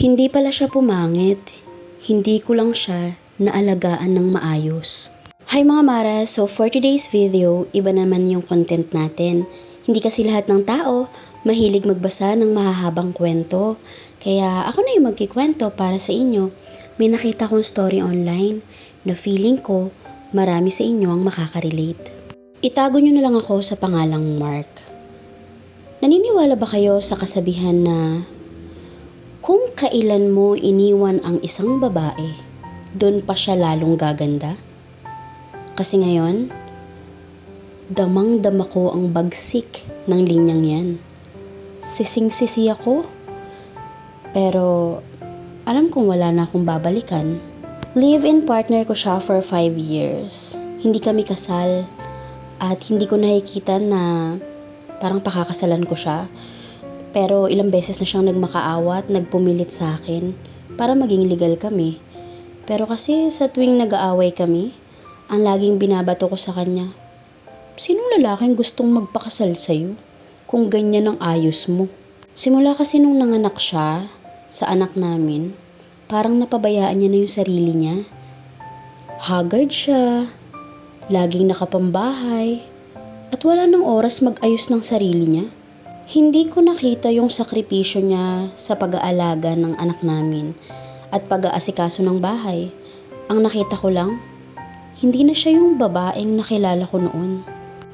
Hindi pala siya pumangit. Hindi ko lang siya naalagaan ng maayos. Hi mga Mara! So for today's video, iba naman yung content natin. Hindi kasi lahat ng tao mahilig magbasa ng mahahabang kwento. Kaya ako na yung magkikwento para sa inyo. May nakita kong story online na feeling ko marami sa inyo ang makakarelate. Itago nyo na lang ako sa pangalang Mark. Naniniwala ba kayo sa kasabihan na kung kailan mo iniwan ang isang babae, doon pa siya lalong gaganda? Kasi ngayon, damang-dama ko ang bagsik ng linyang yan. Sising-sisi ako, pero alam kong wala na akong babalikan. Live-in partner ko siya for 5 years. Hindi kami kasal at hindi ko nakikita na parang pakakasalan ko siya. Pero ilang beses na siyang nagmakaawa at nagpumilit sa akin para maging legal kami. Pero kasi sa tuwing nag-aaway kami, ang laging binabato ko sa kanya, sinong lalaking gustong magpakasal sa'yo kung ganyan ang ayos mo? Simula kasi nung nanganak siya sa anak namin, parang napabayaan niya na yung sarili niya. Haggard siya, laging nakapambahay, at wala nang oras mag-ayos ng sarili niya. Hindi ko nakita yung sakripisyo niya sa pag-aalaga ng anak namin at pag-aasikaso ng bahay. Ang nakita ko lang, hindi na siya yung babaeng nakilala ko noon.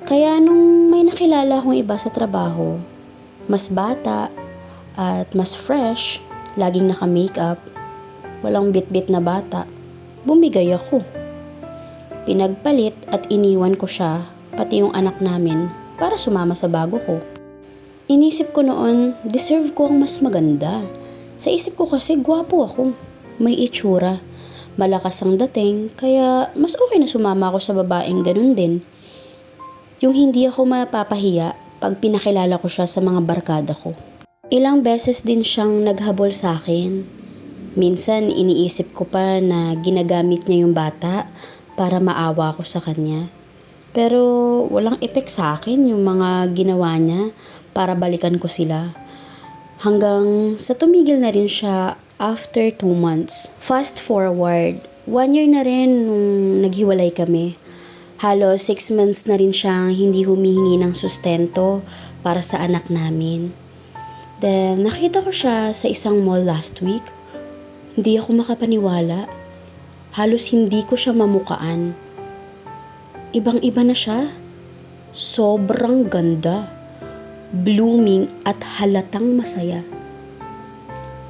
Kaya nung may nakilala akong iba sa trabaho, mas bata at mas fresh, laging naka-makeup, walang bit-bit na bata, bumigay ako. Pinagpalit at iniwan ko siya, pati yung anak namin, para sumama sa bago ko. Inisip ko noon, deserve ko ang mas maganda. Sa isip ko kasi, gwapo ako. May itsura. Malakas ang dating, kaya mas okay na sumama ako sa babaeng ganun din. Yung hindi ako mapapahiya pag pinakilala ko siya sa mga barkada ko. Ilang beses din siyang naghabol sa akin. Minsan iniisip ko pa na ginagamit niya yung bata para maawa ko sa kanya. Pero walang epek sa akin yung mga ginawa niya para balikan ko sila. Hanggang sa tumigil na rin siya after 2 months. Fast forward, 1 year na rin nung naghiwalay kami. Halos 6 months na rin siyang hindi humihingi ng sustento para sa anak namin. Then nakita ko siya sa isang mall last week. Hindi ako makapaniwala. Halos hindi ko siya mamukaan. Ibang-iba na siya. Sobrang ganda. Blooming at halatang masaya.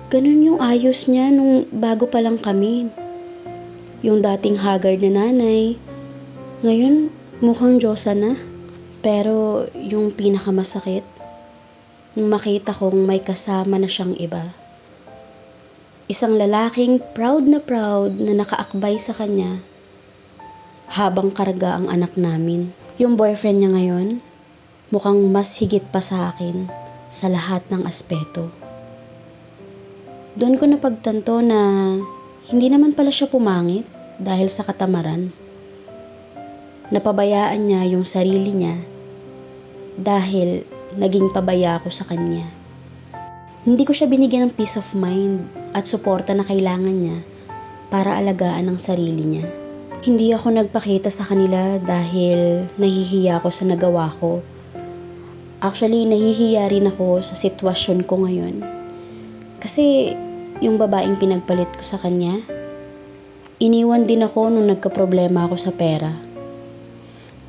Ganun yung ayos niya nung bago pa lang kami. Yung dating haggard na nanay, ngayon mukhang Diyosa na. Pero yung pinakamasakit, nung makita kong may kasama na siyang iba. Isang lalaking proud na nakaakbay sa kanya habang karga ang anak namin. Yung boyfriend niya ngayon, mukhang mas higit pa sa akin sa lahat ng aspeto. Doon ko napagtanto na hindi naman pala siya pumangit dahil sa katamaran. Napabayaan niya yung sarili niya dahil naging pabaya ako sa kanya. Hindi ko siya binigyan ng peace of mind at suporta na kailangan niya para alagaan ang sarili niya. Hindi ako nagpakita sa kanila dahil nahihiya ako sa nagawa ko. Actually, nahihiya rin ako sa sitwasyon ko ngayon. Kasi yung babaeng pinagpalit ko sa kanya, iniwan din ako nung nagkaproblema ako sa pera.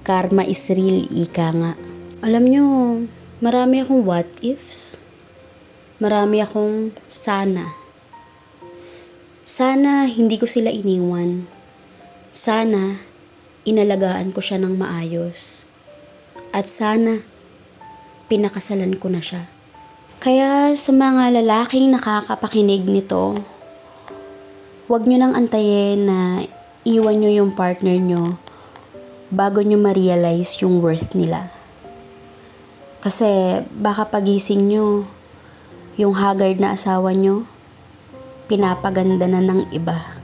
Karma is real, ika nga. Alam nyo, marami akong what ifs. Marami akong sana. Sana hindi ko sila iniwan. Sana inalagaan ko siya ng maayos. At sana pinakasalan ko na siya. Kaya sa mga lalaking nakakapakinig nito, huwag nyo nang antayin na iwan nyo yung partner nyo bago nyo ma-realize yung worth nila. Kasi baka pagising nyo, yung haggard na asawa nyo, pinapaganda na ng iba.